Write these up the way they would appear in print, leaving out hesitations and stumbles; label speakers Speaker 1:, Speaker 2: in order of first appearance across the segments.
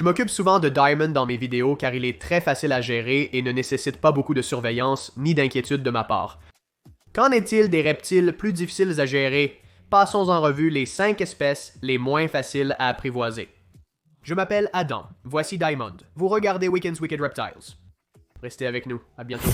Speaker 1: Je m'occupe souvent de Diamond dans mes vidéos car il est très facile à gérer et ne nécessite pas beaucoup de surveillance ni d'inquiétude de ma part. Qu'en est-il des reptiles plus difficiles à gérer? Passons en revue les 5 espèces les moins faciles à apprivoiser. Je m'appelle Adam, voici Diamond. Vous regardez Weekend's Wicked Reptiles. Restez avec nous, à bientôt.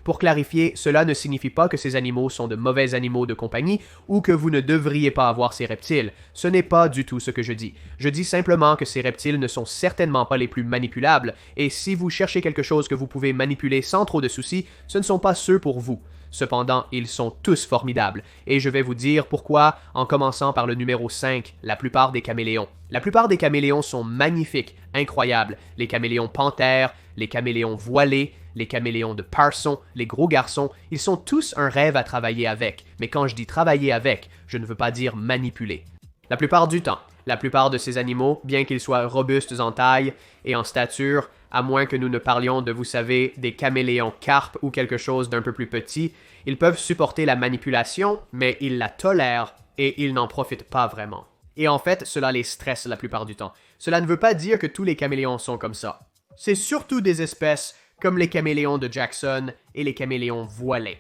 Speaker 1: Pour clarifier, cela ne signifie pas que ces animaux sont de mauvais animaux de compagnie ou que vous ne devriez pas avoir ces reptiles. Ce n'est pas du tout ce que je dis. Je dis simplement que ces reptiles ne sont certainement pas les plus manipulables, et si vous cherchez quelque chose que vous pouvez manipuler sans trop de soucis, ce ne sont pas ceux pour vous. Cependant, ils sont tous formidables, et je vais vous dire pourquoi en commençant par le numéro 5, la plupart des caméléons. La plupart des caméléons sont magnifiques, incroyables. Les caméléons panthères, les caméléons voilés, les caméléons de Parson, les gros garçons, ils sont tous un rêve à travailler avec. Mais quand je dis travailler avec, je ne veux pas dire manipuler. La plupart du temps, la plupart de ces animaux, bien qu'ils soient robustes en taille et en stature, à moins que nous ne parlions de, vous savez, des caméléons carpes ou quelque chose d'un peu plus petit, ils peuvent supporter la manipulation, mais ils la tolèrent et ils n'en profitent pas vraiment. Et en fait, cela les stresse la plupart du temps. Cela ne veut pas dire que tous les caméléons sont comme ça. C'est surtout des espèces comme les caméléons de Jackson et les caméléons voilés.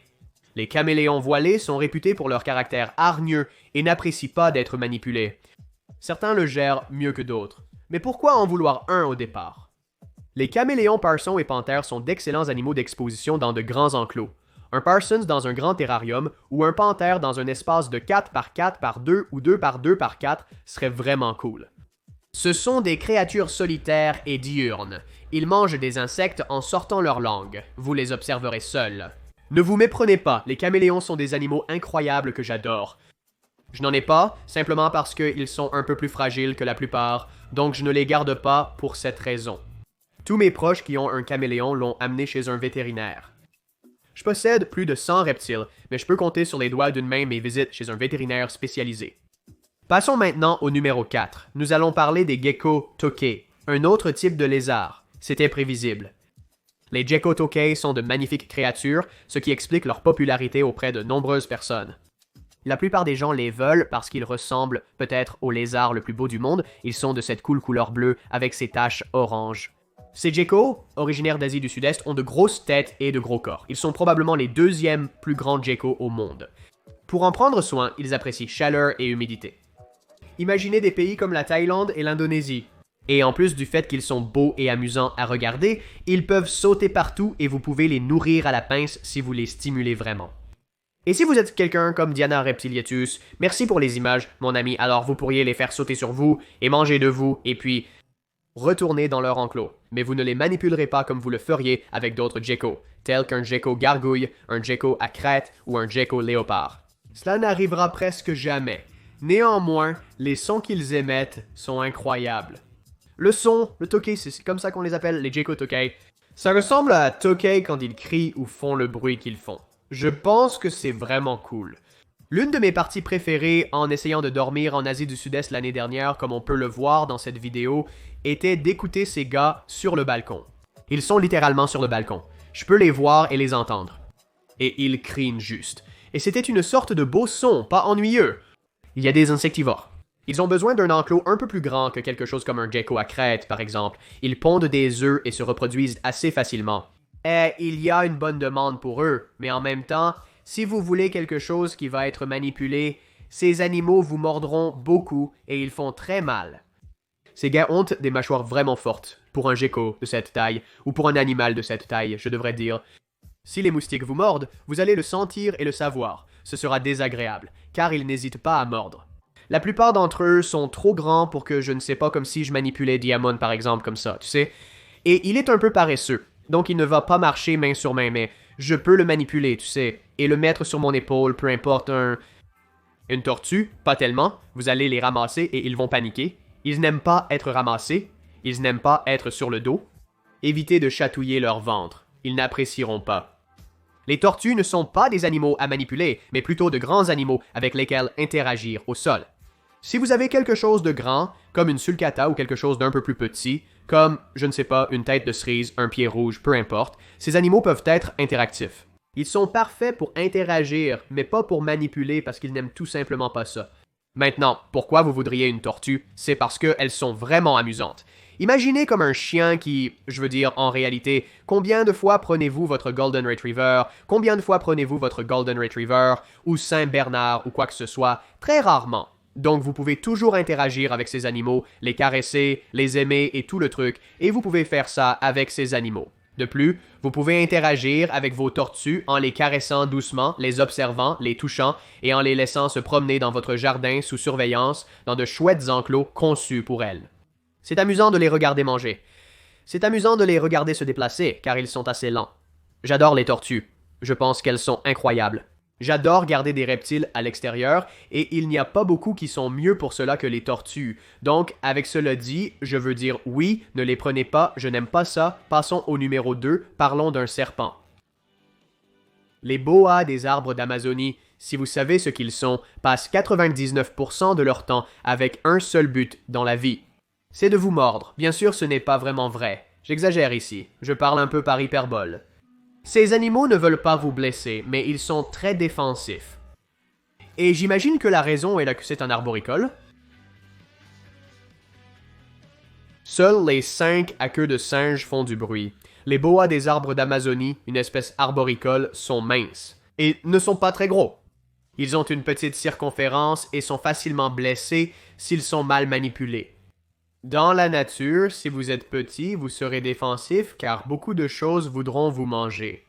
Speaker 1: Les caméléons voilés sont réputés pour leur caractère hargneux et n'apprécient pas d'être manipulés. Certains le gèrent mieux que d'autres. Mais pourquoi en vouloir un au départ? Les caméléons Parson et panthères sont d'excellents animaux d'exposition dans de grands enclos. Un Parsons dans un grand terrarium ou un panthère dans un espace de 4 par 4 par 2 ou 2 par 2 par 4 serait vraiment cool. Ce sont des créatures solitaires et diurnes. Ils mangent des insectes en sortant leur langue. Vous les observerez seuls. Ne vous méprenez pas, les caméléons sont des animaux incroyables que j'adore. Je n'en ai pas, simplement parce qu'ils sont un peu plus fragiles que la plupart, donc je ne les garde pas pour cette raison. Tous mes proches qui ont un caméléon l'ont amené chez un vétérinaire. Je possède plus de 100 reptiles, mais je peux compter sur les doigts d'une main mes visites chez un vétérinaire spécialisé. Passons maintenant au numéro 4. Nous allons parler des geckos tokay, un autre type de lézard. C'était prévisible. Les geckos tokay sont de magnifiques créatures, ce qui explique leur popularité auprès de nombreuses personnes. La plupart des gens les veulent parce qu'ils ressemblent peut-être au lézard le plus beau du monde. Ils sont de cette cool couleur bleue avec ses taches orange. Ces geckos, originaires d'Asie du Sud-Est, ont de grosses têtes et de gros corps. Ils sont probablement les deuxièmes plus grands geckos au monde. Pour en prendre soin, ils apprécient chaleur et humidité. Imaginez des pays comme la Thaïlande et l'Indonésie. Et en plus du fait qu'ils sont beaux et amusants à regarder, ils peuvent sauter partout et vous pouvez les nourrir à la pince si vous les stimulez vraiment. Et si vous êtes quelqu'un comme Diana Reptiliatus, merci pour les images, mon ami, alors vous pourriez les faire sauter sur vous et manger de vous, et puis retourner dans leur enclos. Mais vous ne les manipulerez pas comme vous le feriez avec d'autres geckos, tels qu'un gecko gargouille, un gecko à crête ou un gecko léopard. Cela n'arrivera presque jamais. Néanmoins, les sons qu'ils émettent sont incroyables. Le son, le tokay, c'est comme ça qu'on les appelle, les geckos tokay. Ça ressemble à tokay quand ils crient ou font le bruit qu'ils font. Je pense que c'est vraiment cool. L'une de mes parties préférées en essayant de dormir en Asie du Sud-Est l'année dernière, comme on peut le voir dans cette vidéo, était d'écouter ces gars sur le balcon. Ils sont littéralement sur le balcon. Je peux les voir et les entendre. Et ils crient juste. Et c'était une sorte de beau son, pas ennuyeux. Il y a des insectivores. Ils ont besoin d'un enclos un peu plus grand que quelque chose comme un gecko à crête, par exemple. Ils pondent des œufs et se reproduisent assez facilement. Il y a une bonne demande pour eux, mais en même temps, si vous voulez quelque chose qui va être manipulé, ces animaux vous mordront beaucoup et ils font très mal. Ces gars ont des mâchoires vraiment fortes, pour un gecko de cette taille, ou pour un animal de cette taille, je devrais dire. Si les moustiques vous mordent, vous allez le sentir et le savoir. Ce sera désagréable, car ils n'hésitent pas à mordre. La plupart d'entre eux sont trop grands pour que je ne sais pas, comme si je manipulais Diamond par exemple, comme ça, tu sais. Et il est un peu paresseux, donc il ne va pas marcher main sur main, mais je peux le manipuler, tu sais, et le mettre sur mon épaule, peu importe une tortue, pas tellement, vous allez les ramasser et ils vont paniquer. Ils n'aiment pas être ramassés, ils n'aiment pas être sur le dos. Évitez de chatouiller leur ventre, ils n'apprécieront pas. Les tortues ne sont pas des animaux à manipuler, mais plutôt de grands animaux avec lesquels interagir au sol. Si vous avez quelque chose de grand, comme une sulcata ou quelque chose d'un peu plus petit, comme, je ne sais pas, une tête de cerise, un pied rouge, peu importe, ces animaux peuvent être interactifs. Ils sont parfaits pour interagir, mais pas pour manipuler parce qu'ils n'aiment tout simplement pas ça. Maintenant, pourquoi vous voudriez une tortue? C'est parce qu'elles sont vraiment amusantes. Imaginez comme un chien qui, je veux dire en réalité, combien de fois prenez-vous votre Golden Retriever, combien de fois prenez-vous votre Golden Retriever, ou Saint-Bernard, ou quoi que ce soit? Très rarement. Donc vous pouvez toujours interagir avec ces animaux, les caresser, les aimer et tout le truc, et vous pouvez faire ça avec ces animaux. De plus, vous pouvez interagir avec vos tortues en les caressant doucement, les observant, les touchant et en les laissant se promener dans votre jardin sous surveillance dans de chouettes enclos conçus pour elles. C'est amusant de les regarder manger. C'est amusant de les regarder se déplacer, car ils sont assez lents. J'adore les tortues. Je pense qu'elles sont incroyables. J'adore garder des reptiles à l'extérieur, et il n'y a pas beaucoup qui sont mieux pour cela que les tortues. Donc, avec cela dit, je veux dire oui, ne les prenez pas, je n'aime pas ça, passons au numéro 2, parlons d'un serpent. Les boas des arbres d'Amazonie, si vous savez ce qu'ils sont, passent 99% de leur temps avec un seul but dans la vie. C'est de vous mordre. Bien sûr, ce n'est pas vraiment vrai. J'exagère ici. Je parle un peu par hyperbole. Ces animaux ne veulent pas vous blesser, mais ils sont très défensifs. Et j'imagine que la raison est là que c'est un arboricole. Seuls les 5 à queue de singe font du bruit. Les boas des arbres d'Amazonie, une espèce arboricole, sont minces et ne sont pas très gros. Ils ont une petite circonférence et sont facilement blessés s'ils sont mal manipulés. Dans la nature, si vous êtes petit, vous serez défensif car beaucoup de choses voudront vous manger.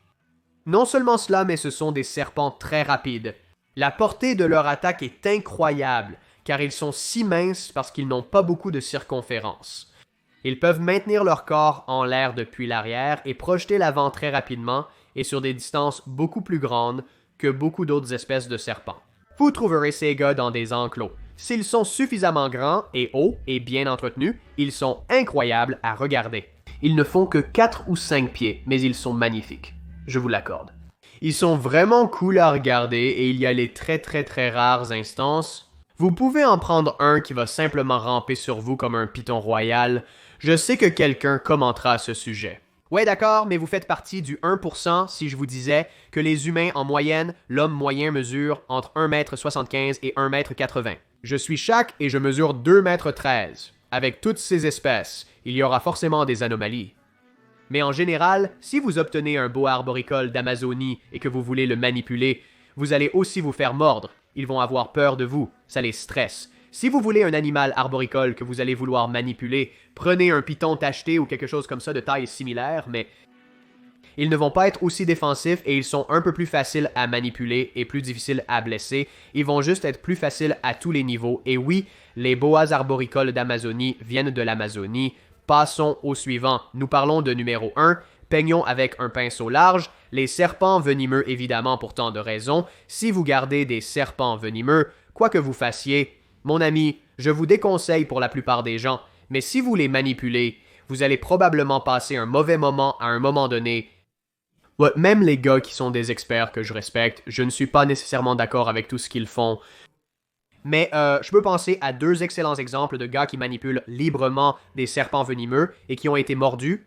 Speaker 1: Non seulement cela, mais ce sont des serpents très rapides. La portée de leur attaque est incroyable car ils sont si minces parce qu'ils n'ont pas beaucoup de circonférence. Ils peuvent maintenir leur corps en l'air depuis l'arrière et projeter l'avant très rapidement et sur des distances beaucoup plus grandes que beaucoup d'autres espèces de serpents. Vous trouverez ces gars dans des enclos. S'ils sont suffisamment grands et hauts et bien entretenus, ils sont incroyables à regarder. Ils ne font que 4 ou 5 pieds, mais ils sont magnifiques. Je vous l'accorde. Ils sont vraiment cool à regarder et il y a les très rares instances. Vous pouvez en prendre un qui va simplement ramper sur vous comme un python royal. Je sais que quelqu'un commentera à ce sujet. Ouais d'accord, mais vous faites partie du 1% si je vous disais que les humains en moyenne, l'homme moyen mesure entre 1,75 m et 1,80 m. Je suis chaque et je mesure 2,13 m. Avec toutes ces espèces, il y aura forcément des anomalies. Mais en général, si vous obtenez un boa arboricole d'Amazonie et que vous voulez le manipuler, vous allez aussi vous faire mordre. Ils vont avoir peur de vous, ça les stresse. Si vous voulez un animal arboricole que vous allez vouloir manipuler, prenez un python tacheté ou quelque chose comme ça de taille similaire, mais ils ne vont pas être aussi défensifs et ils sont un peu plus faciles à manipuler et plus difficiles à blesser. Ils vont juste être plus faciles à tous les niveaux. Et oui, les boas arboricoles d'Amazonie viennent de l'Amazonie. Passons au suivant. Nous parlons de numéro 1. Peignons avec un pinceau large. Les serpents venimeux, évidemment, pour tant de raisons. Si vous gardez des serpents venimeux, quoi que vous fassiez, mon ami, je vous déconseille pour la plupart des gens, mais si vous les manipulez, vous allez probablement passer un mauvais moment à un moment donné. Ouais, même les gars qui sont des experts que je respecte, je ne suis pas nécessairement d'accord avec tout ce qu'ils font. Mais je peux penser à 2 excellents exemples de gars qui manipulent librement des serpents venimeux et qui ont été mordus.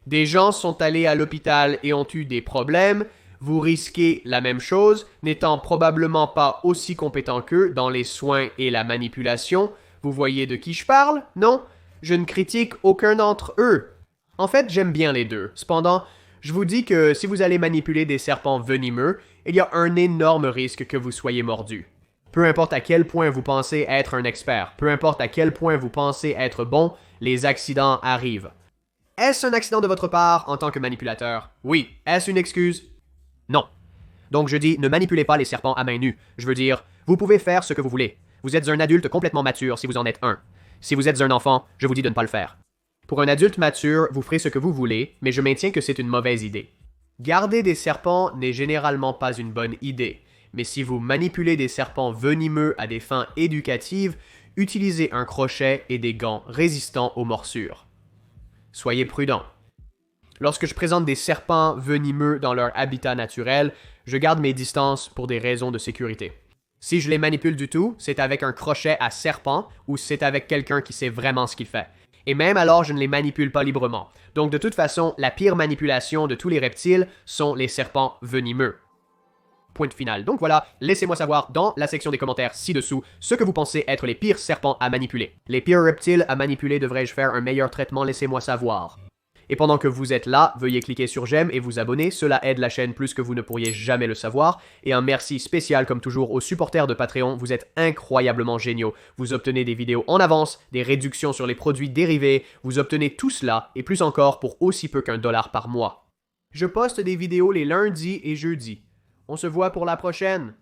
Speaker 1: Des gens sont allés à l'hôpital et ont eu des problèmes. Vous risquez la même chose, n'étant probablement pas aussi compétent qu'eux dans les soins et la manipulation. Vous voyez de qui je parle, non? Je ne critique aucun d'entre eux. En fait, j'aime bien les deux. Cependant, je vous dis que si vous allez manipuler des serpents venimeux, il y a un énorme risque que vous soyez mordu. Peu importe à quel point vous pensez être un expert, peu importe à quel point vous pensez être bon, les accidents arrivent. Est-ce un accident de votre part en tant que manipulateur? Oui. Est-ce une excuse? Non. Donc je dis, ne manipulez pas les serpents à main nue. Je veux dire, vous pouvez faire ce que vous voulez. Vous êtes un adulte complètement mature si vous en êtes un. Si vous êtes un enfant, je vous dis de ne pas le faire. Pour un adulte mature, vous ferez ce que vous voulez, mais je maintiens que c'est une mauvaise idée. Garder des serpents n'est généralement pas une bonne idée, mais si vous manipulez des serpents venimeux à des fins éducatives, utilisez un crochet et des gants résistants aux morsures. Soyez prudent. Lorsque je présente des serpents venimeux dans leur habitat naturel, je garde mes distances pour des raisons de sécurité. Si je les manipule du tout, c'est avec un crochet à serpent ou c'est avec quelqu'un qui sait vraiment ce qu'il fait. Et même alors, je ne les manipule pas librement. Donc de toute façon, la pire manipulation de tous les reptiles sont les serpents venimeux. Point final. Donc voilà, laissez-moi savoir dans la section des commentaires ci-dessous ce que vous pensez être les pires serpents à manipuler. Les pires reptiles à manipuler, devrais-je faire un meilleur traitement? Laissez-moi savoir. Et pendant que vous êtes là, veuillez cliquer sur j'aime et vous abonner, cela aide la chaîne plus que vous ne pourriez jamais le savoir. Et un merci spécial comme toujours aux supporters de Patreon, vous êtes incroyablement géniaux. Vous obtenez des vidéos en avance, des réductions sur les produits dérivés, vous obtenez tout cela et plus encore pour aussi peu qu'$1 par mois. Je poste des vidéos les lundis et jeudis. On se voit pour la prochaine.